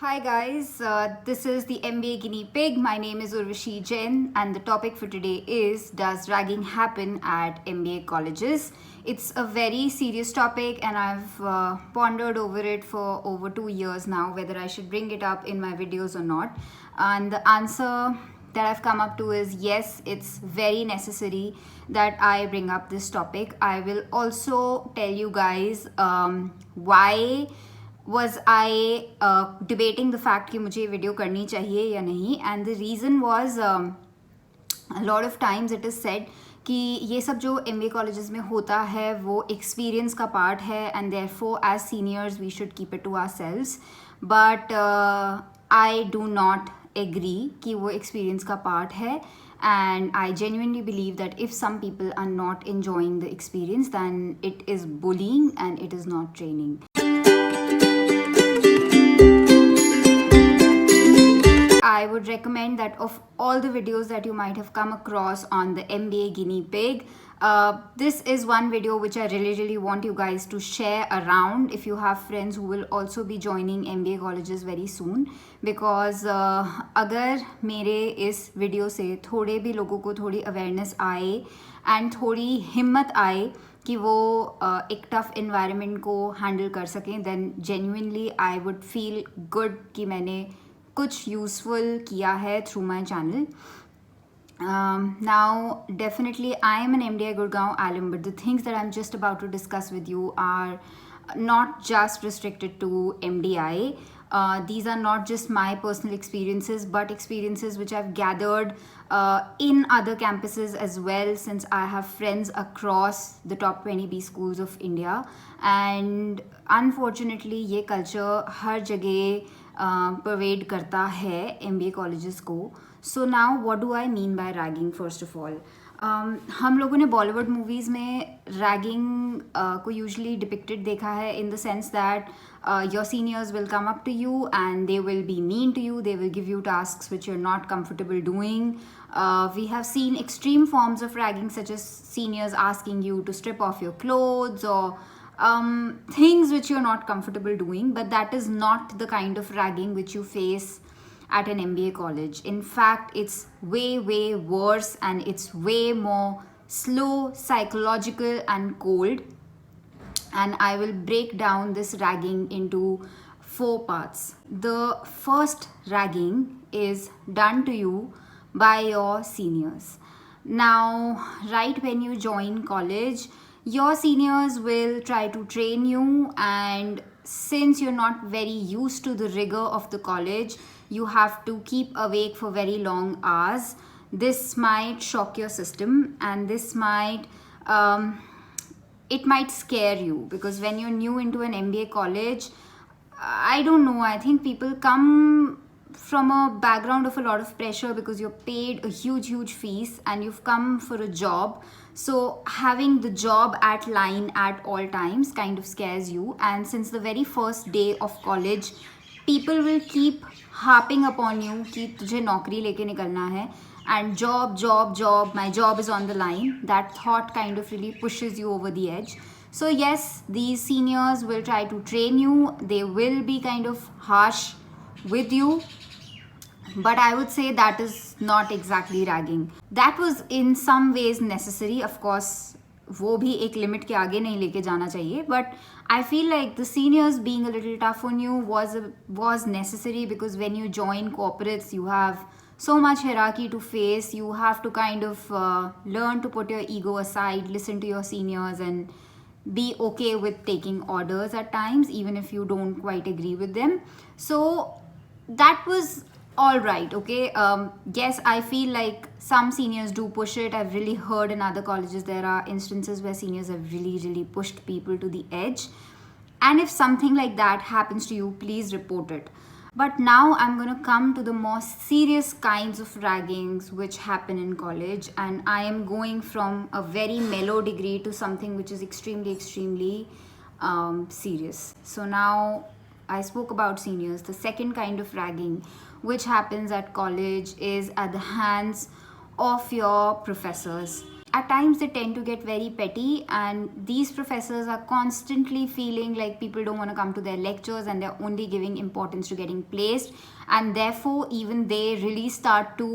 Hi guys, this is the MBA Guinea Pig. My name is Urvashi Jain and the topic for today is, does ragging happen at MBA colleges? It's a very serious topic and I've pondered over it for over 2 years now, whether I should bring it up in my videos or not. And the answer that I've come up to is yes, it's very necessary that I bring up this topic. I will also tell you guys why was I debating the fact कि मुझे video करनी चाहिए या नहीं, and the reason was a lot of times it is said कि ये सब जो MBA कॉलेजेस में होता है वो एक्सपीरियंस का पार्ट है and therefore as seniors we should keep it to ourselves, but I do not agree कि वो एक्सपीरियंस का पार्ट है. And I genuinely believe that if some people are not enjoying the experience, then it is bullying and it is not training. I would recommend that of all the videos that you might have come across on the MBA Guinea Pig, this is one video which I really want you guys to share around if you have friends who will also be joining MBA colleges very soon, because अगर मेरे इस video से थोड़े भी लोगों को थोड़ी awareness आए एंड थोड़ी हिम्मत आए कि वो एक टफ इन्वायरमेंट को हैंडल कर सकें, then genuinely I would feel good कि मैंने कुछ यूज़फुल किया है through my channel. Now definitely I am an MDI Gurgaon alum, but the things that I'm just about to discuss with you are not just restricted to MDI. These are not just my personal experiences, but experiences which I've gathered in other campuses as well, since I have friends across the top 20B schools of India. And unfortunately ये culture हर जगह pervade करता है MBA colleges को. So now what do I mean by ragging. First of all, हम लोगों ने Bollywood movies में रैगिंग को यूजुअली डिपिक्टेड देखा है in the sense that your seniors will come up to you and they will be mean to you, they will give you tasks which you are not comfortable doing. We have seen extreme forms of ragging such as seniors asking you to strip off your clothes or things which you're not comfortable doing, but that is not the kind of ragging which you face at an MBA college. In fact, it's way worse and it's way more slow, psychological and cold. And I will break down this ragging into 4 parts. The first ragging is done to you by your seniors. Now, right when you join college, your seniors will try to train you, and since you're not very used to the rigor of the college, you have to keep awake for very long hours. This might shock your system and this might it might scare you, because when you're new into an MBA college, I don't know, I think people come from a background of a lot of pressure because you're paid a huge fees and you've come for a job. So having the job at line at all times kind of scares you. And since the very first day of college, people will keep harping upon you कि तुझे नौकरी लेके निकलना है, and job, my job is on the line. That thought kind of really pushes you over the edge. So yes, these seniors will try to train you. They will be kind of harsh with you, but I would say that is not exactly ragging. That was in some ways necessary. Of course, वो भी एक limit के आगे नहीं लेके जाना चाहिए, but I feel like the seniors being a little tough on you was necessary, because when you join corporates, you have so much hierarchy to face. You have to kind of learn to put your ego aside, listen to your seniors, and be okay with taking orders at times, even if you don't quite agree with them. So that was all right, okay. Yes, I feel like some seniors do push it. I've really heard in other colleges there are instances where seniors have really pushed people to the edge, and if something like that happens to you, please report it. But now I'm going to come to the more serious kinds of raggings which happen in college, and I am going from a very mellow degree to something which is extremely serious. So now I spoke about seniors. The second kind of ragging which happens at college is at the hands of your professors. at times they tend to get very petty, and these professors are constantly feeling like people don't want to come to their lectures and they're only giving importance to getting placed, and therefore even they really start to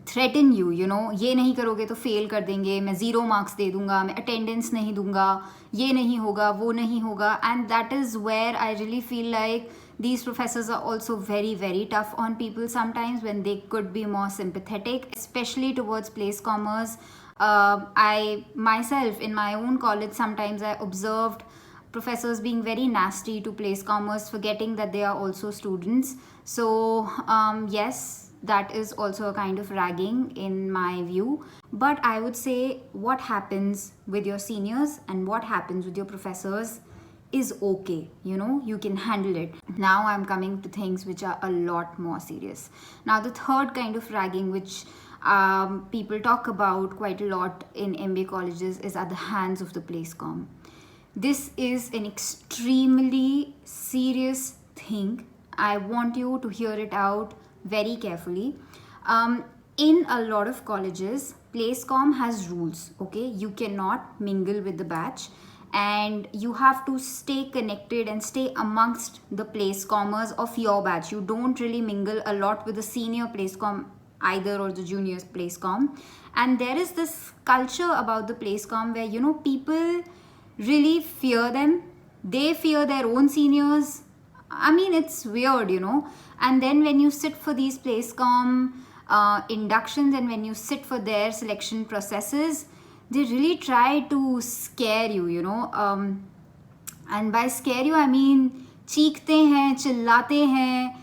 threaten you know, ये नहीं करोगे तो fail कर देंगे, मैं 0 marks दे दूंगा, मैं attendance नहीं दूंगा, ये नहीं होगा, वो नहीं होगा. And that is where I really feel like these professors are also very, very tough on people sometimes when they could be more sympathetic, especially towards place commerce. I myself in my own college, sometimes I observed professors being very nasty to place commerce, forgetting that they are also students. So yes, that is also a kind of ragging in my view. But I would say what happens with your seniors and what happens with your professors is okay, you know, you can handle it. Now I'm coming to things which are a lot more serious. Now the third kind of ragging which people talk about quite a lot in MBA colleges is at the hands of the placecom. This is an extremely serious thing. I want you to hear it out very carefully. In a lot of colleges, placecom has rules, okay? You cannot mingle with the batch, and you have to stay connected and stay amongst the placecomers of your batch. You don't really mingle a lot with the senior placecom either, or the junior placecom. And there is this culture about the placecom where, you know, people really fear them. They fear their own seniors. I mean, it's weird, you know. And then when you sit for these placecom inductions, and when you sit for their selection processes, they really try to scare you, you know. And by scare you, I mean चीखते हैं, चिल्लाते हैं.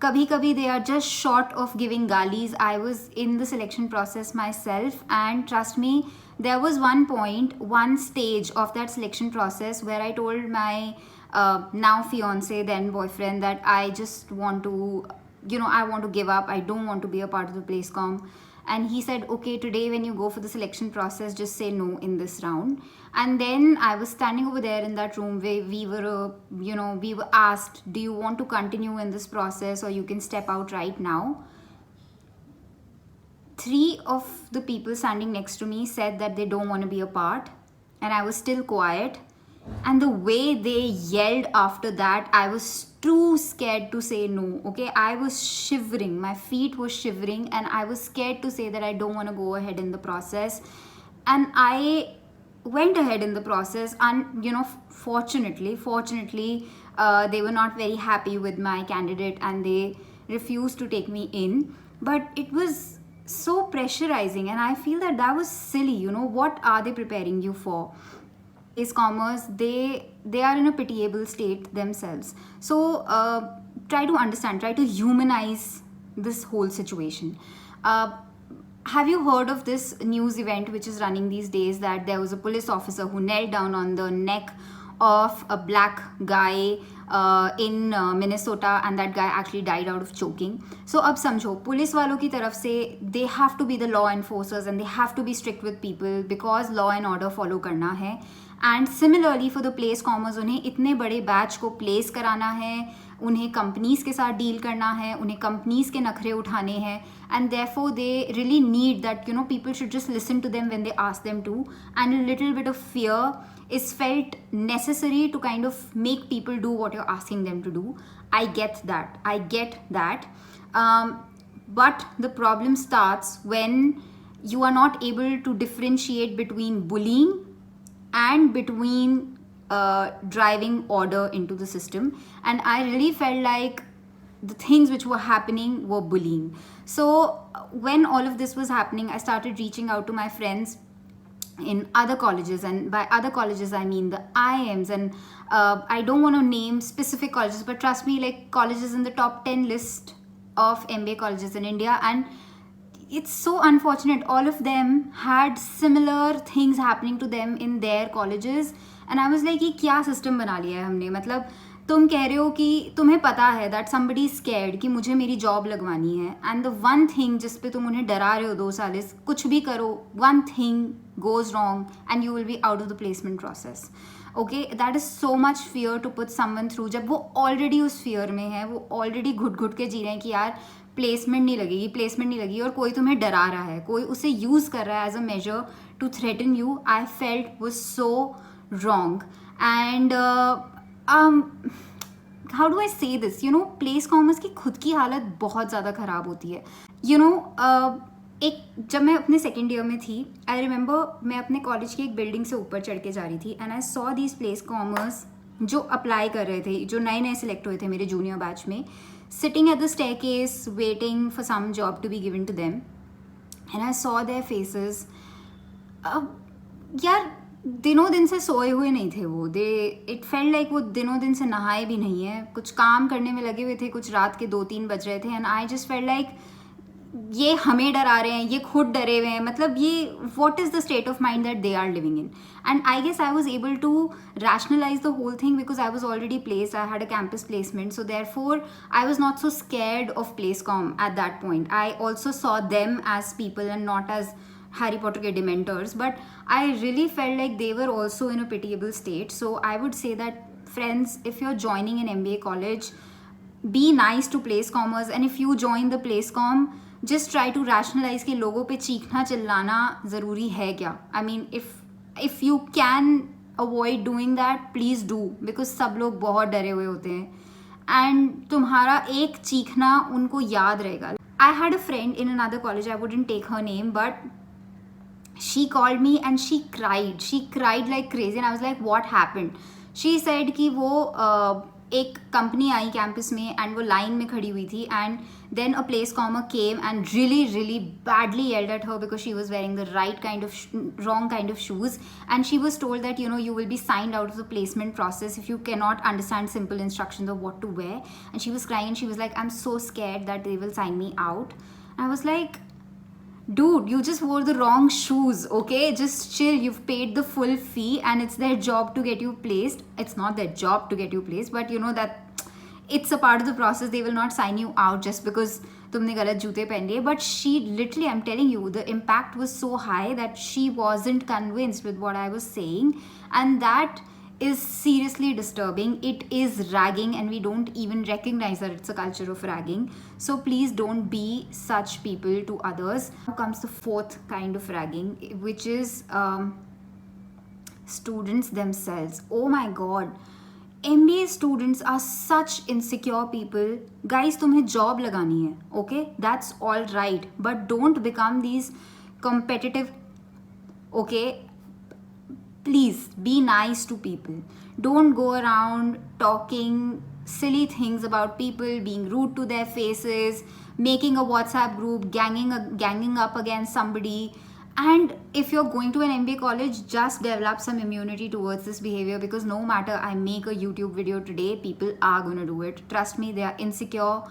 कभी कभी they are just short of giving galis. I was in the selection process myself, and trust me, there was one point, one stage of that selection process where I told my now fiance, then boyfriend, that I just want to, you know, I want to give up. I don't want to be a part of the placecom. And he said, okay, today when you go for the selection process, just say no in this round. And then I was standing over there in that room where we were, you know, we were asked, do you want to continue in this process, or you can step out right now? 3 of the people standing next to me said that they don't want to be a part, and I was still quiet. And the way they yelled after that, I was too scared to say no, okay? I was shivering, my feet were shivering, and I was scared to say that I don't want to go ahead in the process. And I went ahead in the process, and, you know, fortunately, they were not very happy with my candidate, and they refused to take me in. But it was so pressurizing, and I feel that that was silly, you know. What are they preparing you for? Is commerce, they are in a pitiable state themselves. So try to understand, try to humanize this whole situation. Have you heard of this news event which is running these days, that there was a police officer who knelt down on the neck of a black guy in Minnesota, and that guy actually died out of choking? So अब समझो, police वालों की तरफ से they have to be the law enforcers, and they have to be strict with people because law and order follow करना है. And similarly for the place commerce, उन्हें इतने बड़े बैच को प्लेस कराना है, उन्हें कंपनीज़ के साथ डील करना है, उन्हें कंपनीज़ के नखरे उठाने हैं, and therefore they really need that, you know, people should just listen to them when they ask them to. And a little bit of fear is felt necessary to kind of make people do what you are asking them to do. I get that. But the problem starts when you are not able to differentiate between bullying and between driving order into the system. And I really felt like the things which were happening were bullying. So when all of this was happening, I started reaching out to my friends in other colleges, and by other colleges I mean the IIMs, and I don't want to name specific colleges, but trust me, like colleges in the top 10 list of MBA colleges in India. And it's so unfortunate, all of them had similar things happening to them in their colleges. And I was like, ये क्या system बना लिया है हमने? मतलब तुम कह रहे हो कि तुम्हें पता है that somebody is scared कि मुझे मेरी जॉब लगवानी है, and the one thing जिस पे तुम उन्हें डरा रहे हो 2 साल कुछ भी करो, one thing goes wrong and you will be out of the placement process. Okay, that is so much fear to put someone through, जब वो ऑलरेडी उस फियर में है, वो ऑलरेडी घुट घुट के जी रहे हैं कि यार प्लेसमेंट नहीं लगेगी, प्लेसमेंट नहीं लगेगी, और कोई तुम्हें डरा रहा है, कोई उसे यूज कर रहा है as a measure to threaten you. I felt was so wrong. And how do I say this? Place commerce की खुद की हालत बहुत ज़्यादा ख़राब होती है. एक जब मैं अपने सेकेंड ईयर में थी, आई रिमेंबर मैं अपने कॉलेज की एक बिल्डिंग से ऊपर चढ़ के जा रही थी, and I saw these place commerce जो अप्लाई कर रहे थे, जो नए नए सिलेक्ट हुए थे मेरे जूनियर बैच में, sitting at the staircase waiting for some job to be given to them, and I saw their faces. यार दिनों दिन से सोए हुए नहीं थे वो. इट फेल्ट लाइक वो दिनों दिन से नहाए भी नहीं है, कुछ काम करने में लगे हुए थे, कुछ रात के 2-3 बज रहे थे, and I just felt like ये हमें डरा रहे हैं, ये खुद डरे हुए हैं. मतलब ये what is the state of mind that they are living in. And I guess I was able to rationalize the whole thing because I was already placed, I had a campus placement, so therefore I was not so scared of PlaceCom at that point. I also saw them as people and not as Harry Potter ke dementors, but I really felt like they were also in a pitiable state. So I would say that, friends, if you're joining an MBA college, be nice to PlaceCommers, and if you join the PlaceCom, just try to rationalize कि लोगों पे चीखना चिल्लाना ज़रूरी है क्या. I mean, if you can avoid doing that, please do, because सब लोग बहुत डरे हुए होते हैं, and तुम्हारा एक चीखना उनको याद रहेगा. I had a friend in another college, I wouldn't take her name, but she called me and she cried like crazy, and I was like, what happened? She said कि वो एक कंपनी आई campus में, and वो line में खड़ी हुई थी, and then a place comer came and really badly yelled at her because she was wearing the wrong kind of shoes, and she was told that you will be signed out of the placement process if you cannot understand simple instructions of what to wear. And she was crying and she was like, I'm so scared that they will sign me out. And I was like, dude, you just wore the wrong shoes, okay? Just chill. You've paid the full fee and it's their job to get you placed. It's not their job to get you placed, but that it's a part of the process. They will not sign you out just because तुमने गलत जूते पहन लिए. But she literally, I'm telling you, the impact was so high that she wasn't convinced with what I was saying, and that is seriously disturbing. It is ragging, and we don't even recognize that it's a culture of ragging. So please don't be such people to others. Now comes the fourth kind of ragging, which is students themselves. Oh my god, MBA students are such insecure people. Guys, तुम्हें job लगानी है, okay? That's all right, but don't become these competitive, okay? Please be nice to people. Don't go around talking silly things about people, being rude to their faces, making a WhatsApp group, ganging up against somebody. And if you're going to an MBA college, just develop some immunity towards this behavior, because no matter I make a YouTube video today, people are going to do it. Trust me, they are insecure.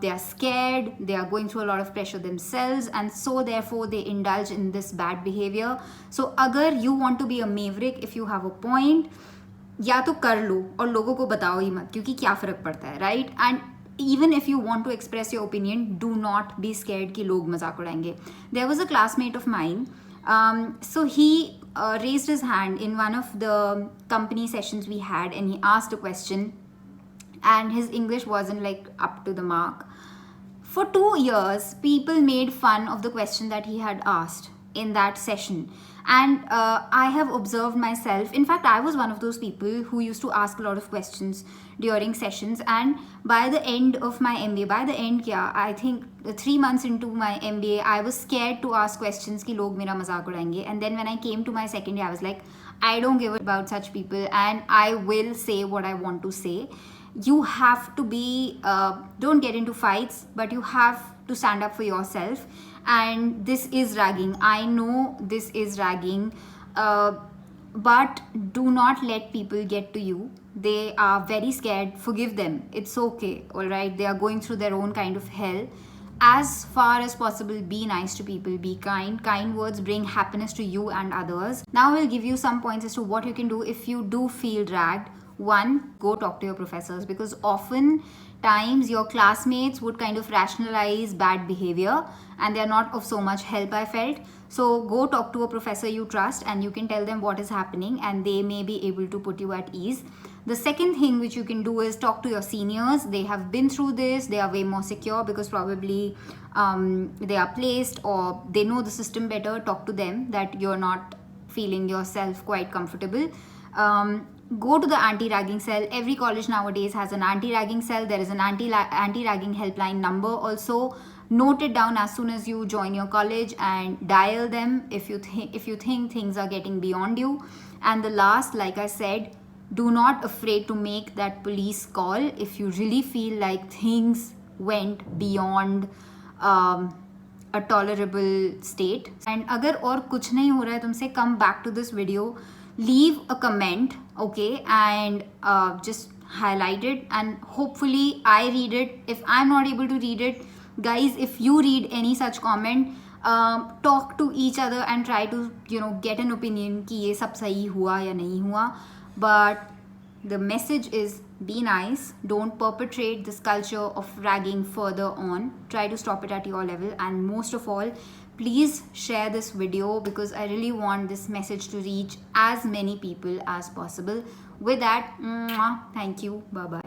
They are scared, they are going through a lot of pressure themselves, and so therefore they indulge in this bad behavior. So अगर you want to be a maverick, if you have a point, या तो कर लो और लोगों को बताओ ही मत, क्योंकि क्या फ़र्क पड़ता है, right? And even if you want to express your opinion, do not be scared कि लोग मजाक उड़ाएंगे. There was a classmate of mine, so he raised his hand in one of the company sessions we had, and he asked a question, and his English wasn't like up to the mark. For 2 years, people made fun of the question that he had asked in that session. And I have observed myself, in fact, I was one of those people who used to ask a lot of questions during sessions. And by the end of my MBA, I think 3 months into my MBA, I was scared to ask questions ki log mera mazak udayenge. And then when I came to my second year, I was like, I don't give a about such people, and I will say what I want to say. You have to be, don't get into fights, but you have to stand up for yourself. And this is ragging. I know this is ragging, but do not let people get to you. They are very scared. Forgive them. It's okay. All right. They are going through their own kind of hell. As far as possible, be nice to people. Be kind. Kind words bring happiness to you and others. Now I'll give you some points as to what you can do if you do feel dragged. one, go talk to your professors, because often times your classmates would kind of rationalize bad behavior and they're not of so much help, I felt. So go talk to a professor you trust and you can tell them what is happening and they may be able to put you at ease. The second thing which you can do is talk to your seniors. They have been through this, they are way more secure because probably they are placed or they know the system better. Talk to them that you're not feeling yourself quite comfortable. Go to the anti-ragging cell. Every college nowadays has an anti-ragging cell. There is an anti-ragging helpline number also. Note it down as soon as you join your college and dial them if you think things are getting beyond you. And the last, like I said, do not afraid to make that police call if you really feel like things went beyond a tolerable state. And अगर और कुछ नहीं हो रहा है तुमसे, come back to this video, leave a comment, okay, and just highlight it and hopefully I read it. If I'm not able to read it, guys, if you read any such comment, talk to each other and try to get an opinion कि ये सब सही हुआ या नहीं हुआ. But the message is, be nice, don't perpetrate this culture of ragging further on, try to stop it at your level, and most of all, please share this video because I really want this message to reach as many people as possible. With that, thank you, bye bye.